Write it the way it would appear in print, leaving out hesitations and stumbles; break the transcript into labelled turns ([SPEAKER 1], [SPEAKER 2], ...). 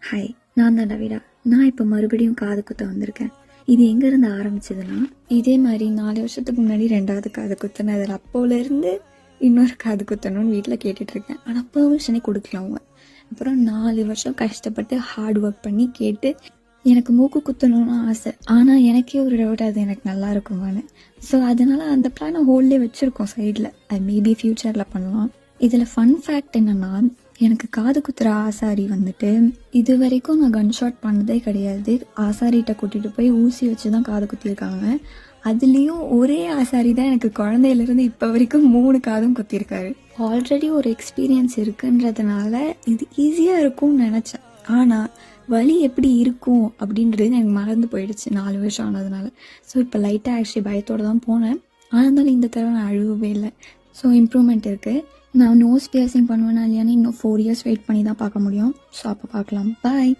[SPEAKER 1] Hi, நான் தான் டவிடா. நான் இப்போ மறுபடியும் காது குத்த வந்திருக்கேன். இது எங்கேருந்து ஆரம்பிச்சதுன்னா, இதே மாதிரி 4 வருஷத்துக்கு முன்னாடி 2வது காது குத்துனேன். அதில் அப்போலேருந்து இன்னொரு காது குத்தணும்னு வீட்டில் கேட்டுட்ருக்கேன். ஆனால் பெர்மிஷனே கொடுக்கல அவங்க. அப்புறம் 4 வருஷம் கஷ்டப்பட்டு ஹார்ட் ஒர்க் பண்ணி கேட்டு எனக்கு மூக்கு குத்தணும்னு ஆசை. ஆனால் எனக்கே ஒரு டவுட், அது எனக்கு நல்லா இருக்குமான்னு. ஸோ அதனால் அந்த பிளானை ஹோல்டே வச்சுருக்கோம் சைடில். அது மேபி ஃப்யூச்சரில் பண்ணலாம். இதில் ஃபன் ஃபேக்ட் என்னென்னா, எனக்கு காது குத்துற ஆசாரி வந்துட்டு இது வரைக்கும் நான் கன் ஷாட் பண்ணதே கிடையாது. ஆசாரிகிட்ட கூட்டிகிட்டு போய் ஊசி வச்சு தான் காது குத்திருக்காங்க. அதுலேயும் ஒரே ஆசாரி தான் எனக்கு குழந்தையிலேருந்து இப்போ வரைக்கும் 3 காதும் குத்திருக்காரு. ஆல்ரெடி ஒரு எக்ஸ்பீரியன்ஸ் இருக்குன்றதுனால இது ஈஸியாக இருக்கும்னு நினச்சேன். ஆனால் வலி எப்படி இருக்கும் அப்படின்றது எனக்கு மறந்து போயிடுச்சு 4 வருஷம் ஆனதுனால. ஸோ இப்போ லைட்டாக ஆக்சுவலி பயத்தோடு தான் போனேன். ஆனாலும் இந்த தடவை நான் அழுவவே இல்லை. ஸோ இம்ப்ரூவ்மெண்ட் இருக்குது. நான் நோஸ் பியர்சிங் பண்ணுவேன்னா இல்லையான்னு இன்னும் 4 இயர்ஸ் வெயிட் பண்ணி தான் பார்க்க முடியும். ஸோ அப்போ பார்க்கலாம். பாய்.